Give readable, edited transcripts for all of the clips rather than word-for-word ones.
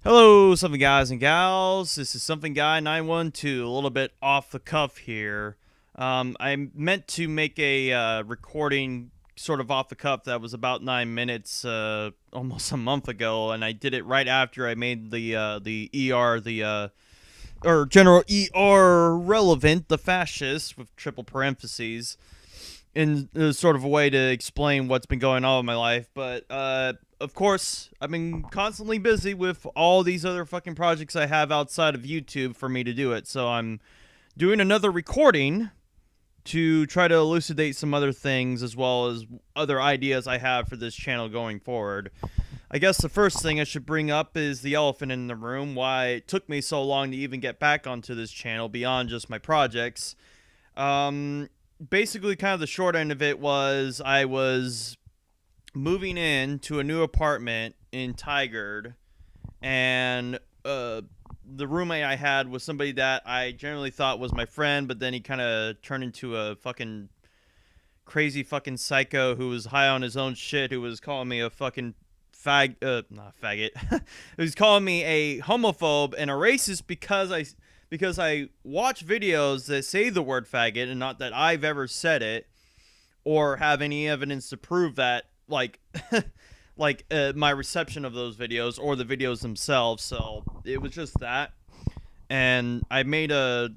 Hello, something guys and gals. This is something guy 912. A little bit off the cuff here. I meant to make a recording sort of off the cuff that was about 9 minutes, almost a month ago, and I did it right after I made the ER or General ER relevant, the fascist with triple parentheses, in sort of a way to explain what's been going on in my life. But of course, I've been constantly busy with all these other fucking projects I have outside of YouTube for me to do it. So I'm doing another recording to try to elucidate some other things as well as other ideas I have for this channel going forward. I guess the first thing I should bring up is the elephant in the room, why it took me so long to even get back onto this channel beyond just my projects. Basically, kind of the short end of it was I was moving in to a new apartment in Tigard, and the roommate I had was somebody that I generally thought was my friend, but then he kind of turned into a fucking crazy fucking psycho who was high on his own shit, who was calling me a fucking not faggot. He was calling me a homophobe and a racist because I watch videos that say the word faggot, and not that I've ever said it or have any evidence to prove that, like my reception of those videos or the videos themselves. So it was just that, and I made a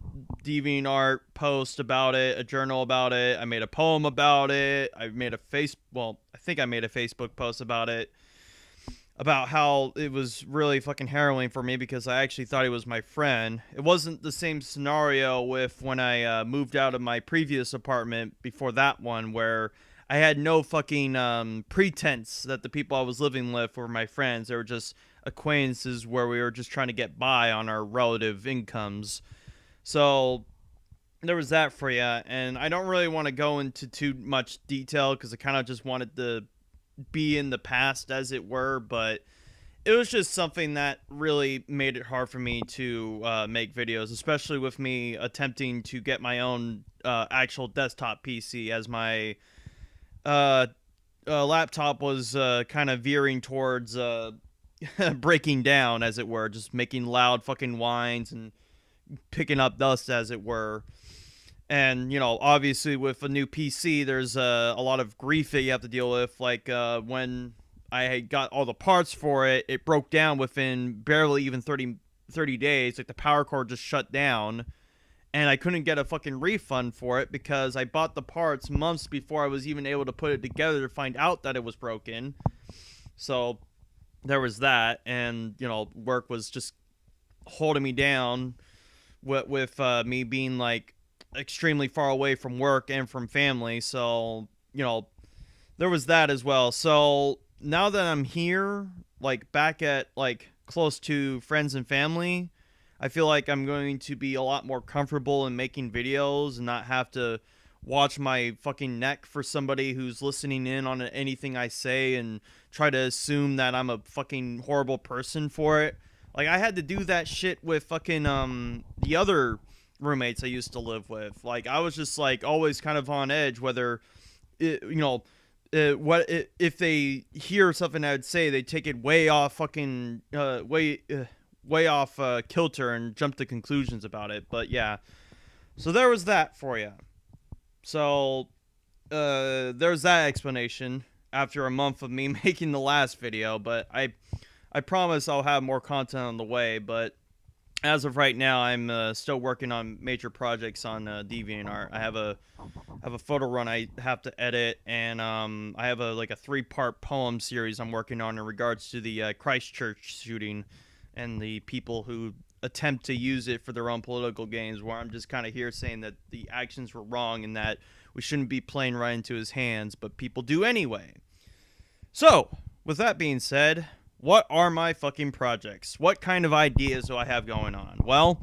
DeviantArt post about it, a journal about it. I made a poem about it. I think I made a Facebook post about it, about how it was really fucking harrowing for me because I actually thought he was my friend. It wasn't the same scenario with when I moved out of my previous apartment before that one, where I had no fucking pretense that the people I was living with were my friends. They were just acquaintances where we were just trying to get by on our relative incomes. So there was that for you, and I don't really want to go into too much detail because I kind of just wanted to be in the past, as it were, but it was just something that really made it hard for me to make videos, especially with me attempting to get my own actual desktop PC, as my uh, laptop was kind of veering towards breaking down, as it were, just making loud fucking whines and picking up dust, as it were. And obviously with a new PC, there's a lot of grief that you have to deal with. Like when I got all the parts for it, it broke down within barely even 30 days. Like the power cord just shut down, and I couldn't get a fucking refund for it because I bought the parts months before I was even able to put it together to find out that it was broken. So there was that, and work was just holding me down with me being like extremely far away from work and from family. So there was that as well. So now that I'm here, like back at like close to friends and family, I feel like I'm going to be a lot more comfortable in making videos and not have to watch my fucking neck for somebody who's listening in on anything I say and try to assume that I'm a fucking horrible person for it. Like I had to do that shit with fucking the other roommates I used to live with. Like I was just like always kind of on edge whether if they hear something I'd say, they take it way off fucking way off kilter and jump to conclusions about it. But yeah, so there was that for you. So there's that explanation after a month of me making the last video. But I promise I'll have more content on the way. But as of right now, I'm still working on major projects on DeviantArt. I have a photo run I have to edit, and I have a 3-part poem series I'm working on in regards to the Christchurch shooting and the people who attempt to use it for their own political gains. Where I'm just kind of here saying that the actions were wrong and that we shouldn't be playing right into his hands, but people do anyway. So, with that being said, what are my fucking projects? What kind of ideas do I have going on? Well,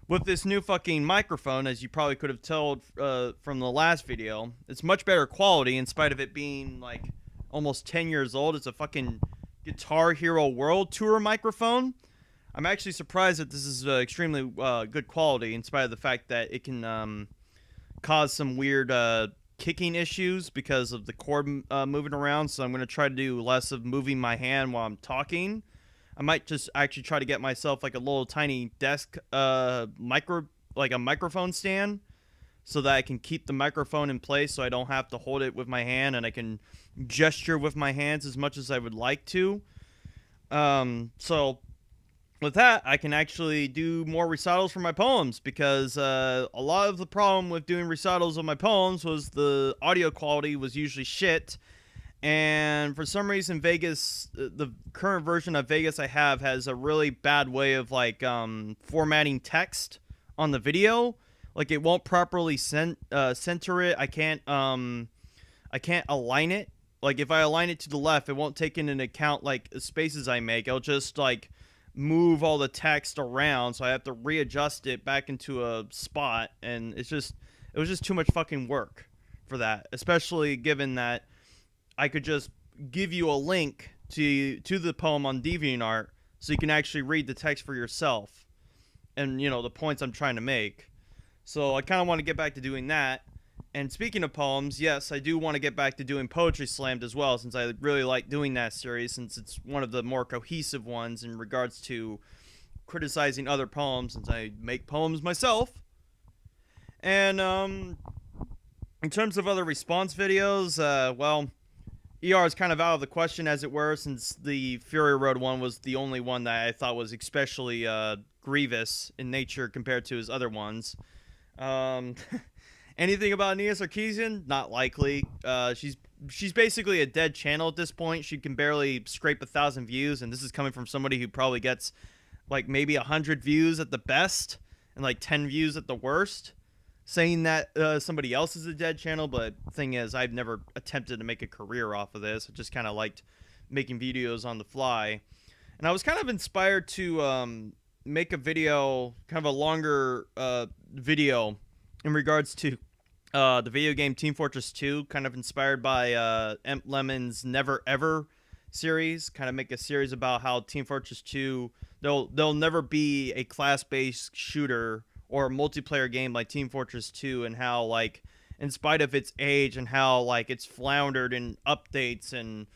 with this new fucking microphone, as you probably could have told from the last video, it's much better quality in spite of it being like almost 10 years old. It's a fucking Guitar Hero World Tour microphone. I'm actually surprised that this is extremely good quality in spite of the fact that it can cause some weird kicking issues because of the cord moving around. So I'm going to try to do less of moving my hand while I'm talking. I might just actually try to get myself like a little tiny desk like a microphone stand, so that I can keep the microphone in place so I don't have to hold it with my hand and I can gesture with my hands as much as I would like to. So with that, I can actually do more recitals for my poems, because a lot of the problem with doing recitals of my poems was the audio quality was usually shit. And for some reason, Vegas, the current version of Vegas I have, has a really bad way of like formatting text on the video. Like it won't properly center it. I can't align it. Like if I align it to the left, it won't take into account like the spaces I make. It'll just like move all the text around, so I have to readjust it back into a spot, and it was just too much fucking work for that. Especially given that I could just give you a link to the poem on DeviantArt, so you can actually read the text for yourself, and you know the points I'm trying to make. So I kind of want to get back to doing that. And speaking of poems, yes, I do want to get back to doing Poetry Slammed as well, since I really like doing that series, since it's one of the more cohesive ones in regards to criticizing other poems, since I make poems myself. And in terms of other response videos, well, ER is kind of out of the question, as it were, since the Fury Road one was the only one that I thought was especially grievous in nature compared to his other ones. Anything about Nia Sarkeesian? Not likely. She's basically a dead channel at this point. She can barely scrape 1,000 views, and this is coming from somebody who probably gets like maybe 100 views at the best and like 10 views at the worst. Saying that somebody else is a dead channel, but the thing is, I've never attempted to make a career off of this. I just kind of liked making videos on the fly, and I was kind of inspired to make a video, kind of a longer video in regards to the video game Team Fortress 2, kind of inspired by Emp Lemon's Never Ever series. Kind of make a series about how Team Fortress 2, there'll never be a class-based shooter or a multiplayer game like Team Fortress 2, and how, like, in spite of its age and how, like, it's floundered in updates and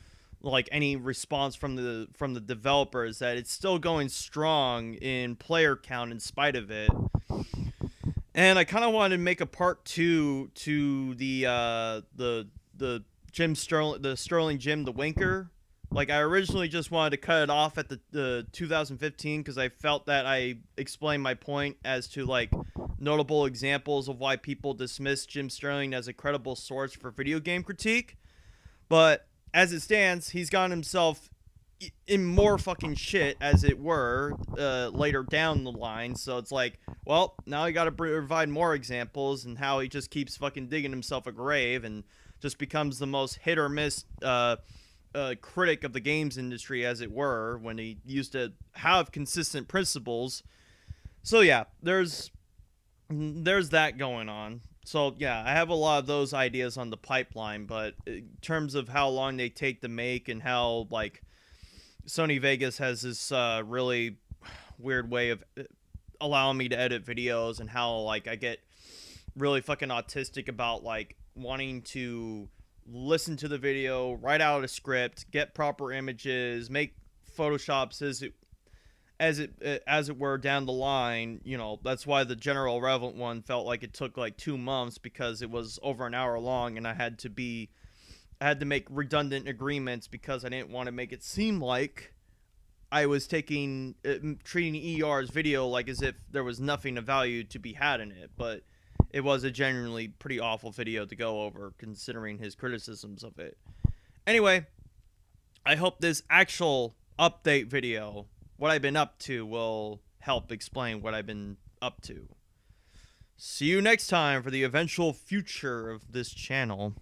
like any response from the developers, that it's still going strong in player count in spite of it. And I kind of wanted to make a part 2 to the Jim Sterling, the Sterling Jim the Winker. Like, I originally just wanted to cut it off at the 2015, because I felt that I explained my point as to like notable examples of why people dismiss Jim Sterling as a credible source for video game critique. But as it stands, he's gotten himself in more fucking shit, as it were, later down the line. So it's like, well, now I gotta provide more examples, and how he just keeps fucking digging himself a grave and just becomes the most hit or miss critic of the games industry, as it were, when he used to have consistent principles. So yeah, there's that going on. So yeah, I have a lot of those ideas on the pipeline, but in terms of how long they take to make, and how like Sony Vegas has this really weird way of allowing me to edit videos, and how like I get really fucking autistic about like wanting to listen to the video, write out a script, get proper images, make photoshops as it were down the line. You know, that's why the General Relevant one felt like it took like 2 months, because it was over an hour long, and I had to make redundant agreements, because I didn't want to make it seem like I was treating ER's video like as if there was nothing of value to be had in it. But it was a genuinely pretty awful video to go over, considering his criticisms of it. Anyway, I hope this actual update video, what I've been up to, will help explain what I've been up to. See you next time for the eventual future of this channel.